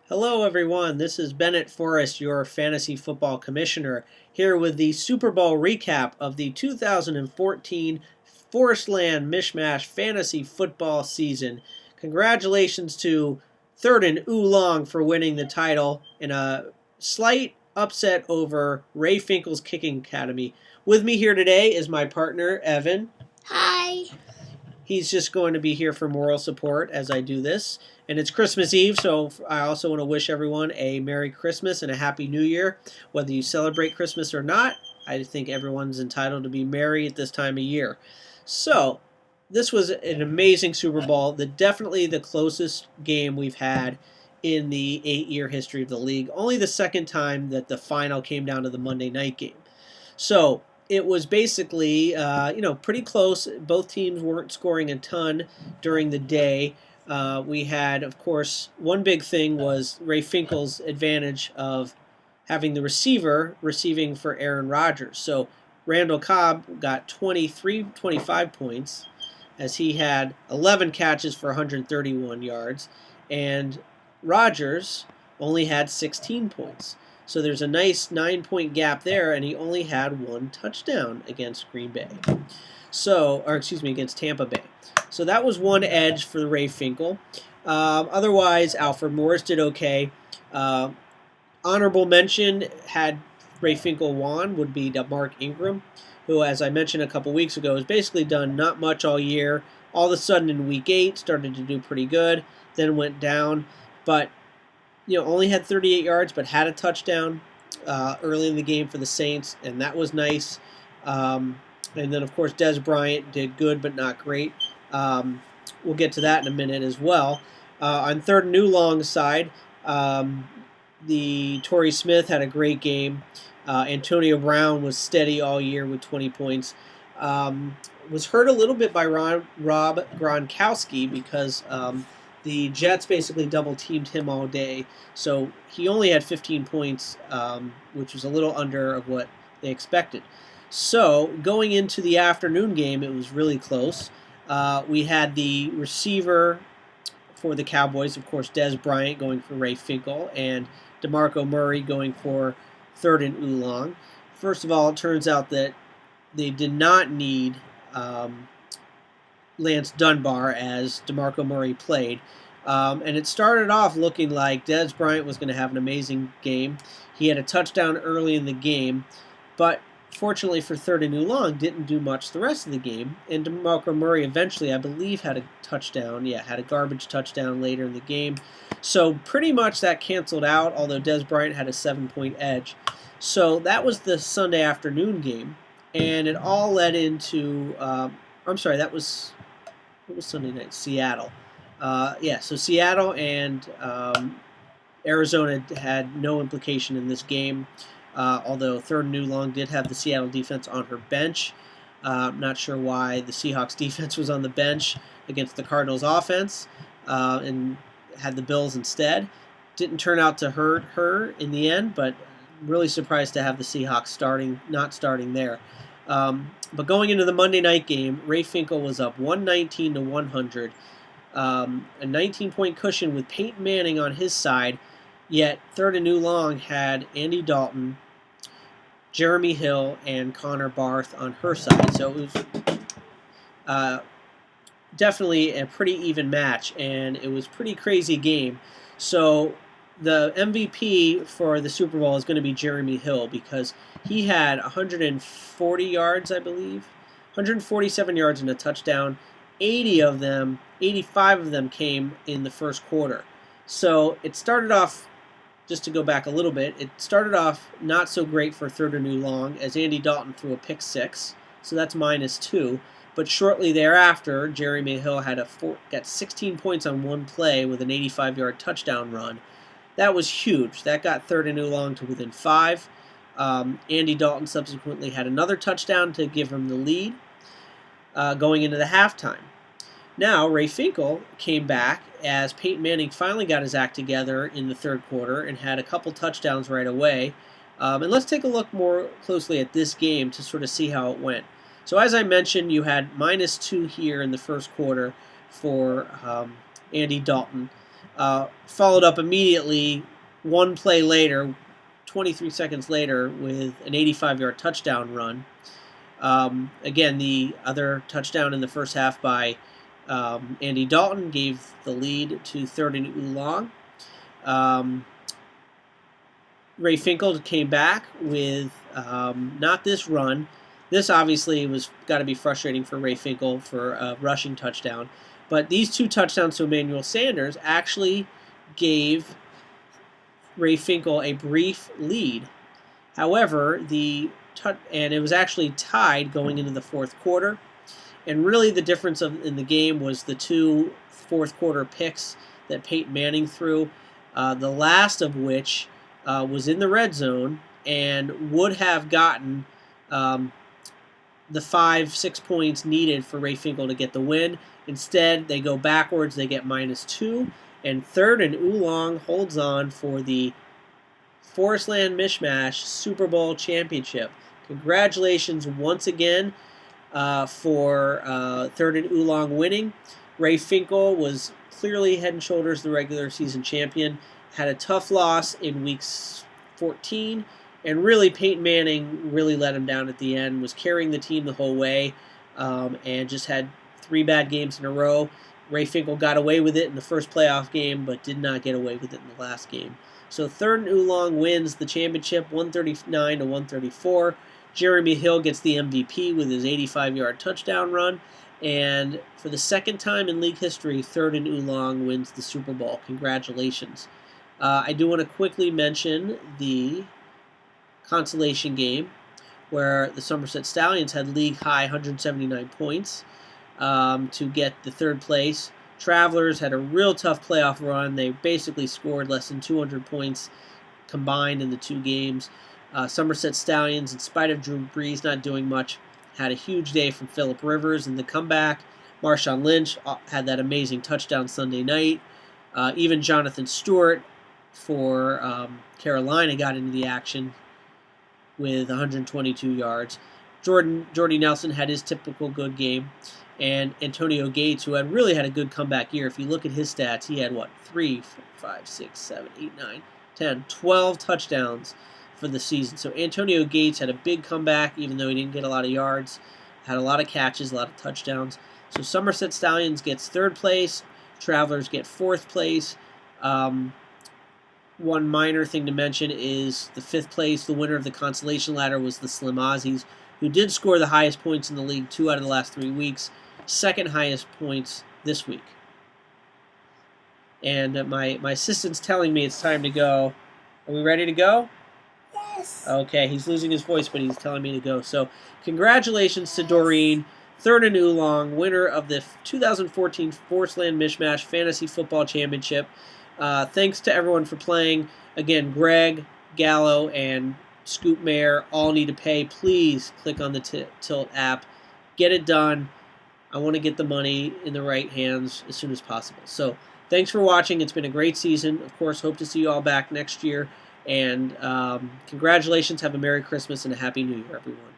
Hello, everyone. This is Bennett Forrest, your fantasy football commissioner, here with the Super Bowl recap of the 2014 ForrestLand MishMash fantasy football season. Congratulations to Third and Oolong for winning the title in a slight upset over Ray Finkel's Kicking Academy. With me here today is my partner, Evan. Hi. He's just going to be here for moral support as I do this. And it's Christmas Eve, so I also want to wish everyone a Merry Christmas and a Happy New Year. Whether you celebrate Christmas or not, I think everyone's entitled to be merry at this time of year. So, this was an amazing Super Bowl. Definitely the closest game we've had in the 8-year history of the league. Only the second time that the final came down to the Monday night game. So, it was basically, pretty close. Both teams weren't scoring a ton during the day. We had, of course, one big thing was Ray Finkel's advantage of having the receiver receiving for Aaron Rodgers. So Randall Cobb got 25 points as he had 11 catches for 131 yards, and Rodgers only had 16 points. So there's a nice 9-point gap there, and he only had one touchdown against Green Bay. Against Tampa Bay. So that was one edge for the Ray Finkel. Otherwise, Alfred Morris did okay. Honorable mention, had Ray Finkel won, would be Mark Ingram, who, as I mentioned a couple weeks ago, has basically done not much all year. All of a sudden in Week 8, started to do pretty good, then went down. But only had 38 yards, but had a touchdown early in the game for the Saints, and that was nice. And then, of course, Dez Bryant did good, but not great. We'll get to that in a minute as well. On Third and Oolong's side, the Torrey Smith had a great game. Antonio Brown was steady all year with 20 points. Was hurt a little bit by Rob Gronkowski because the Jets basically double-teamed him all day. So he only had 15 points, which was a little under of what they expected. So going into the afternoon game, it was really close. We had the receiver for the Cowboys, of course, Dez Bryant going for Ray Finkel, and DeMarco Murray going for Third and Oolong. First of all, it turns out that they did not need Lance Dunbar as DeMarco Murray played. And it started off looking like Dez Bryant was going to have an amazing game. He had a touchdown early in the game, but fortunately for Third and Oolong, didn't do much the rest of the game. And DeMarco Murray eventually, I believe, had a touchdown. Yeah, had a garbage touchdown later in the game. So pretty much that canceled out, although Dez Bryant had a 7-point edge. So that was the Sunday afternoon game. And it all led into, that was Sunday night? Seattle. So Seattle and Arizona had no implication in this game. Although Third and Oolong did have the Seattle defense on her bench. Not sure why the Seahawks defense was on the bench against the Cardinals offense and had the Bills instead. Didn't turn out to hurt her in the end, but really surprised to have the Seahawks not starting there. But going into the Monday night game, Ray Finkel was up 119 to 100. A 19-point cushion with Peyton Manning on his side, yet Third and Oolong had Andy Dalton, Jeremy Hill, and Connor Barth on her side. So it was definitely a pretty even match, and it was a pretty crazy game. So the MVP for the Super Bowl is going to be Jeremy Hill because he had 140 yards, I believe, 147 yards and a touchdown. 85 of them came in the first quarter. So it started off, just to go back a little bit, it started off not so great for Third and Oolong as Andy Dalton threw a pick six, so that's -2. But shortly thereafter, Jeremy Hill got 16 points on one play with an 85-yard touchdown run. That was huge. That got Third and Oolong to within 5. Andy Dalton subsequently had another touchdown to give him the lead going into the halftime. Now, Ray Finkel came back as Peyton Manning finally got his act together in the third quarter and had a couple touchdowns right away. And let's take a look more closely at this game to sort of see how it went. So as I mentioned, you had -2 here in the first quarter for Andy Dalton. followed up immediately one play later, 23 seconds later, with an 85-yard touchdown run. Again, the other touchdown in the first half by Andy Dalton gave the lead to 3rd and Oolong. Ray Finkel came back with not this run. This obviously was got to be frustrating for Ray Finkel for a rushing touchdown. But these 2 touchdowns to Emmanuel Sanders actually gave Ray Finkel a brief lead. However, and it was actually tied going into the 4th quarter. And really the difference in the game was the 2 4th quarter picks that Peyton Manning threw, the last of which was in the red zone and would have gotten the 5-6 points needed for Ray Finkel to get the win. Instead, they go backwards. They get -2. And 3rd and Oolong holds on for the ForrestLand MishMash Super Bowl championship. Congratulations once again for 3rd and Oolong winning. Ray Finkel was clearly head and shoulders the regular season champion. Had a tough loss in week 14. And really, Peyton Manning really let him down at the end, was carrying the team the whole way, and just had 3 bad games in a row. Ray Finkel got away with it in the first playoff game, but did not get away with it in the last game. So 3rd and Oolong wins the championship, 139 to 134. Jeremy Hill gets the MVP with his 85-yard touchdown run. And for the 2nd time in league history, 3rd and Oolong wins the Super Bowl. Congratulations. I do want to quickly mention the consolation game where the Somerset Stallions had league-high 179 points to get the 3rd place. Travelers had a real tough playoff run. They basically scored less than 200 points combined in the 2 games. Somerset Stallions, in spite of Drew Brees not doing much, had a huge day from Phillip Rivers in the comeback. Marshawn Lynch had that amazing touchdown Sunday night. Even Jonathan Stewart for Carolina got into the action with 122 yards. Jordy Nelson had his typical good game. And Antonio Gates, who had really had a good comeback year, if you look at his stats, he had, 3, 4, 5, 6, 7, 8, 9, 10, 12 touchdowns for the season. So Antonio Gates had a big comeback, even though he didn't get a lot of yards, had a lot of catches, a lot of touchdowns. So Somerset Stallions gets 3rd place. Travelers get 4th place. One minor thing to mention is the 5th place, the winner of the consolation ladder, was the Slim Aussies, who did score the highest points in the league 2 out of the last 3 weeks, 2nd highest points this week. And my assistant's telling me it's time to go. Are we ready to go? Yes. Okay, he's losing his voice, but he's telling me to go. So congratulations to Doreen, 3rd and Oolong, winner of the 2014 ForrestLand MishMash Fantasy Football Championship. Thanks to everyone for playing. Again, Greg, Gallo, and Scoop Mayer all need to pay. Please click on the Tilt app. Get it done. I want to get the money in the right hands as soon as possible. So thanks for watching. It's been a great season. Of course, hope to see you all back next year. And congratulations. Have a Merry Christmas and a Happy New Year, everyone.